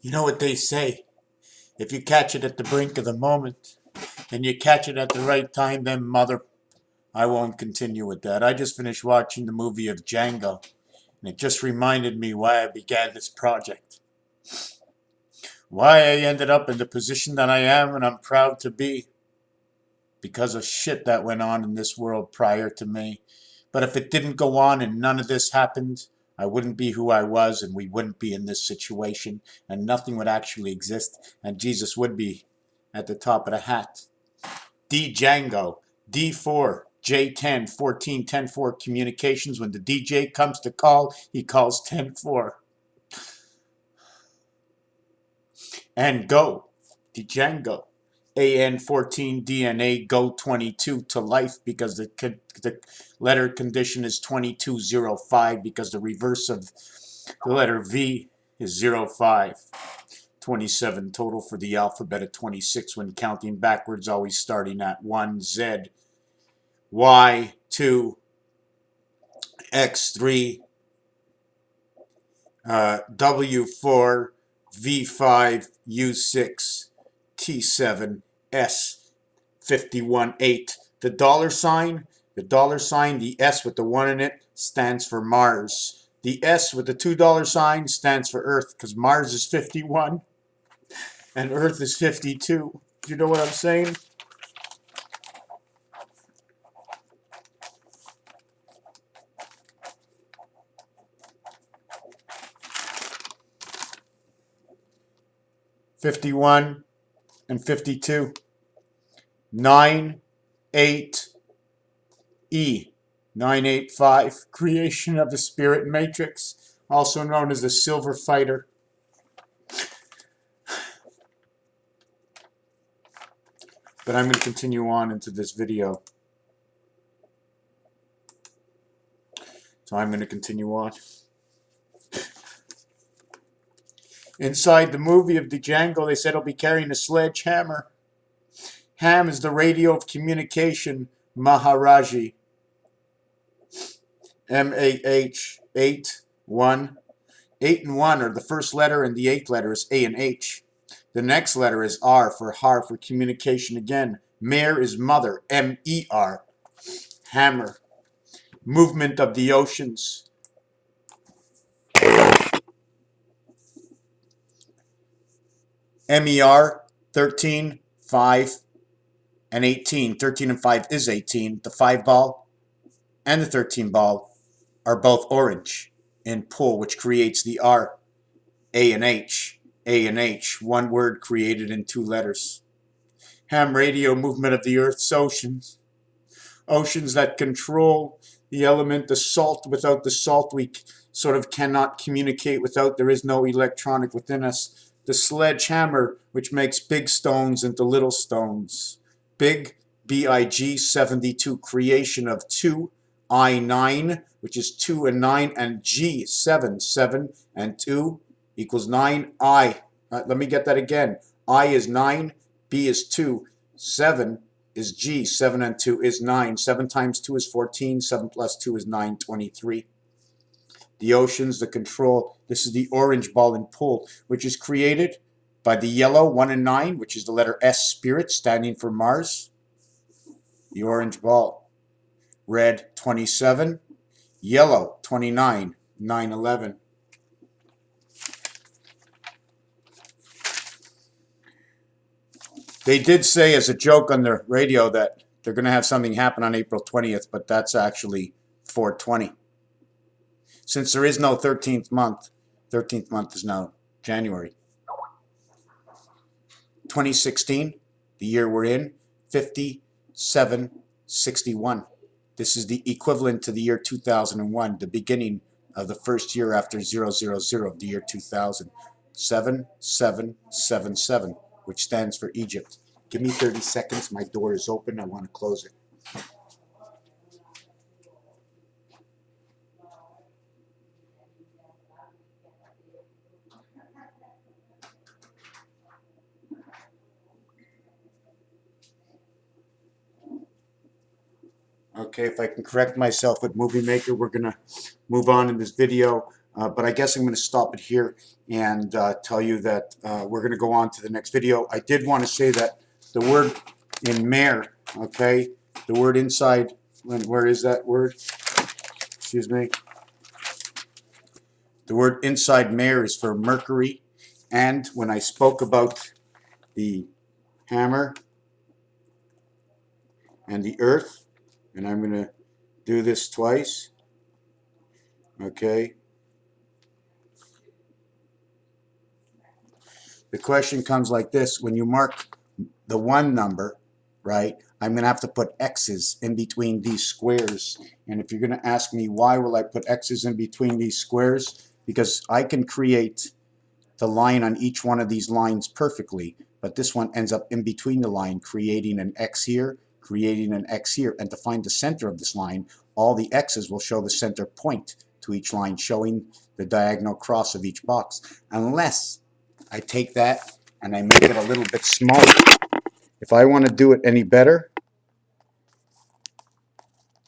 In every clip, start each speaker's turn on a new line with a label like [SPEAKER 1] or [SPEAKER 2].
[SPEAKER 1] You know what they say? If you catch it at the brink of the moment and you catch it at the right time, then mother, I won't continue with that. I just finished watching the movie of Django, and it just reminded me why I began this project. Why I ended up in the position that I am and I'm proud to be because of shit that went on in this world prior to me. But if it didn't go on and none of this happened, I wouldn't be who I was and we wouldn't be in this situation and nothing would actually exist and Jesus would be at the top of the hat. D Django, D4, J10, 14, 10 4 communications. When the DJ comes to call, he calls 10 4. And go, Django. AN14 DNA go 22 to life because the letter condition is 2205 because the reverse of the letter V is 05. 27 total for the alphabet of 26 when counting backwards, always starting at 1. Z, Y, 2, X3, W4, V5, U6, T7, S, 51, 8. The dollar sign, the S with the 1 in it stands for Mars. The S with the $2 sign stands for Earth because Mars is 51 and Earth is 52. You know what I'm saying? '51 and 52. 9, 8, E. 985, creation of the spirit matrix, also known as the Silver Fighter. But I'm going to continue on into this video. So I'm going to continue on. Inside the movie of the Django, they said he'll be carrying a sledgehammer. Ham is the radio of communication, Maharaji. MAH, 8, 1. 8 and 1 are the first letter, and the 8th letter is A and H. The next letter is R for Har for communication again. Mer is mother, M-E-R. Hammer. Movement of the oceans. MER, 13, 5, and 18. 13 and 5 is 18. The 5 ball and the 13 ball are both orange in pull, which creates the R. A and H. A and H. One word created in 2 letters. Ham radio, movement of the Earth's oceans. Oceans that control the element, the salt. Without the salt, we sort of cannot communicate. Without, there is no electronic within us. The sledgehammer, which makes big stones into little stones. Big, BIG, 72, creation of 2, I9, which is 2 and 9, and G, 7, 7 and 2 equals 9, I. Let me get that again. I is 9, B is 2, 7 is G. 7 and 2 is 9. 7 times 2 is 14. 7 plus 2 is 9, 23. The oceans, the control. This is the orange ball and pull, which is created by the yellow 1 and 9, which is the letter S, spirit, standing for Mars. The orange ball. Red, 27. Yellow, 29. 9, 11. They did say as a joke on the radio that they're going to have something happen on April 20th, but that's actually 420. Since there is no 13th month is now January. 2016, the year we're in, 5761. This is the equivalent to the year 2001, the beginning of the first year after 000 of the year 2000. 7777, which stands for Egypt. Give me 30 seconds. My door is open. I want to close it. Okay, if I can correct myself with Movie Maker, we're going to move on in this video. But I guess I'm going to stop it here and tell you that we're going to go on to the next video. I did want to say that the word in mare, okay, the word inside, where is that word? Excuse me. The word inside mare is for Mercury. And when I spoke about the hammer and the earth, and I'm going to do this twice, okay. The question comes like this: when you mark the 1 number, right, I'm going to have to put X's in between these squares. And if you're going to ask me why will I put X's in between these squares, because I can create the line on each one of these lines perfectly, but this one ends up in between the line, creating an X here, creating an X here. And to find the center of this line, all the X's will show the center point to each line, showing the diagonal cross of each box, unless I take that and I make it a little bit smaller. If I want to do it any better,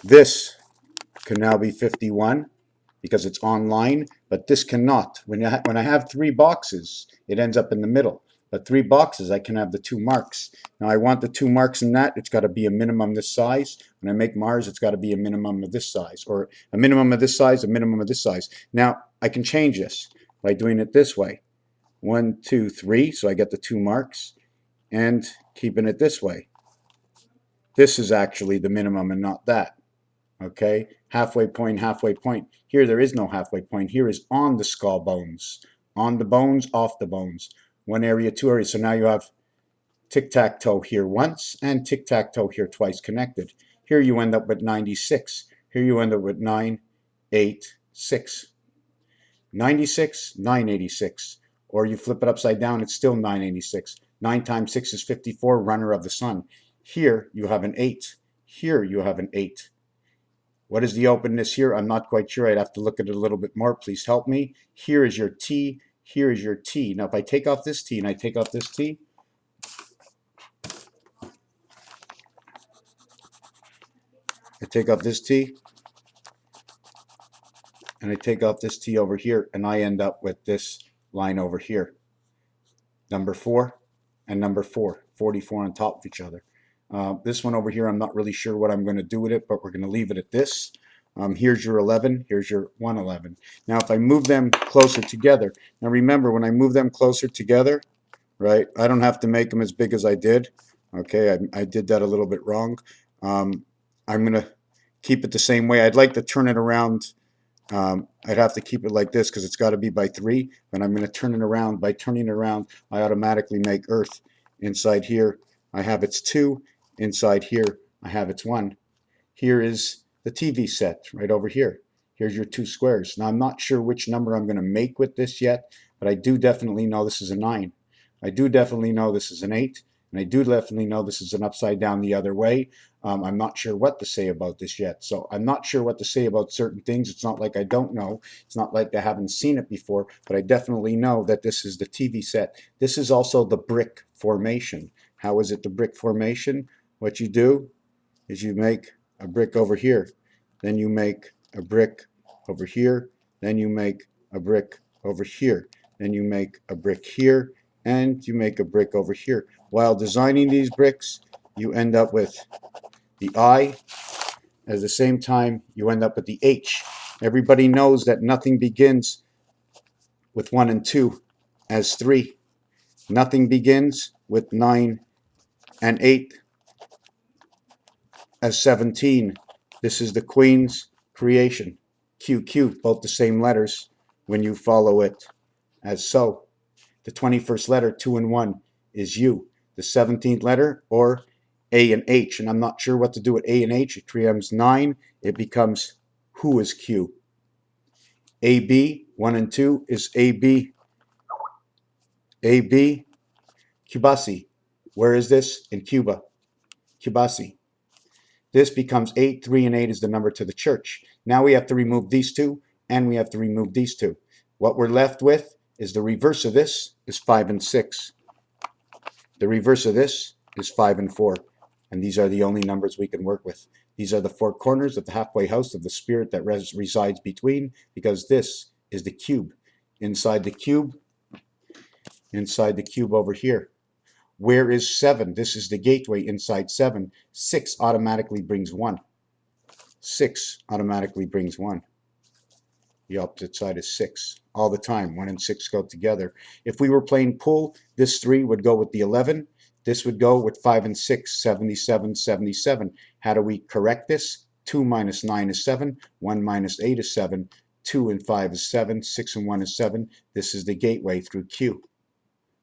[SPEAKER 1] this can now be 51 because it's online, but this cannot. When I have 3 boxes, it ends up in the middle. But 3 boxes, I can have the 2 marks. Now I want the 2 marks in that. It's got to be a minimum this size. When I make Mars, it's got to be a minimum of this size, or a minimum of this size, a minimum of this size. Now I can change this by doing it this way. 1, 2, 3, so I get the 2 marks, and keeping it this way. This is actually the minimum and not that. Okay, halfway point, halfway point. Here there is no halfway point. Here is on the skull bones. On the bones, off the bones. 1 area, 2 areas. So now you have tic-tac-toe here once and tic-tac-toe here twice connected. Here you end up with 96. Here you end up with 986. 96, 986. Or you flip it upside down, it's still 986. 9 times 6 is 54, runner of the sun. Here you have an 8. Here you have an 8. What is the openness here? I'm not quite sure. I'd have to look at it a little bit more. Please help me. Here is your T. Here is your T. Now, if I take off this T and I take off this T, I take off this T, and I take off this T over here, and I end up with this line over here. Number 4 and number 4, 44 on top of each other. This one over here, I'm not really sure what I'm going to do with it, but we're going to leave it at this. Here's your 11, here's your 111. Now if I move them closer together, now remember when I move them closer together, right, I don't have to make them as big as I did. Okay, I did that a little bit wrong. I'm going to keep it the same way. I'd like to turn it around. I'd have to keep it like this because it's got to be by 3, but I'm going to turn it around. By turning it around, I automatically make Earth. Inside here, I have its 2. Inside here, I have its 1. Here is the TV set right over here. Here's your 2 squares. Now, I'm not sure which number I'm going to make with this yet, but I do definitely know this is a 9. I do definitely know this is an 8, and I do definitely know this is an upside down the other way. I'm not sure what to say about this yet. So I'm not sure what to say about certain things. It's not like I don't know. It's not like I haven't seen it before, but I definitely know that this is the TV set. This is also the brick formation. How is it the brick formation? What you do is you make a brick over here. Then you make a brick over here. Then you make a brick over here. Then you make a brick here. And you make a brick over here. While designing these bricks, you end up with the I. At the same time, you end up with the H. Everybody knows that nothing begins with 1 and 2 as 3. Nothing begins with 9 and 8 as 17. This is the Queen's creation. QQ, both the same letters when you follow it as so. The 21st letter, 2 and 1, is U. The 17th letter, or A and H. And I'm not sure what to do with A and H. It becomes 9. It becomes who is Q. AB, 1 and 2, is AB. AB, Cubasi. Where is this? In Cuba. Cubasi. This becomes 8. 3 and 8 is the number to the church. Now we have to remove these 2, and we have to remove these 2. What we're left with is the reverse of this is 5 and 6. The reverse of this is 5 and 4. And these are the only numbers we can work with. These are the 4 corners of the halfway house of the spirit that resides between, because this is the cube. Inside the cube over here. Where is 7? This is the gateway inside 7. 6 automatically brings 1. 6 automatically brings 1. The opposite side is 6 all the time. 1 and 6 go together. If we were playing pool, this 3 would go with the 11. This would go with 5 and 6, 77, 77. How do we correct this? 2 minus 9 is 7. 1 minus 8 is 7. 2 and 5 is 7. 6 and 1 is 7. This is the gateway through Q.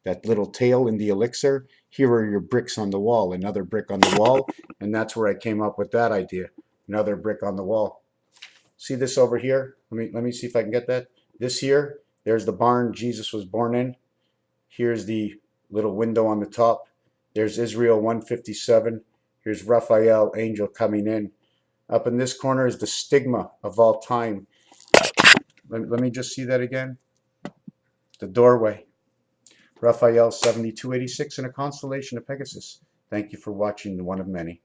[SPEAKER 1] That little tail in the elixir, here are your bricks on the wall. Another brick on the wall, and that's where I came up with that idea. Another brick on the wall. See this over here? Let me see if I can get that. This here, there's the barn Jesus was born in. Here's the little window on the top. There's Israel 157. Here's Raphael, angel coming in. Up in this corner is the stigma of all time. Let me just see that again. The doorway. Raphael 7286 in a constellation of Pegasus. Thank you for watching the one of many.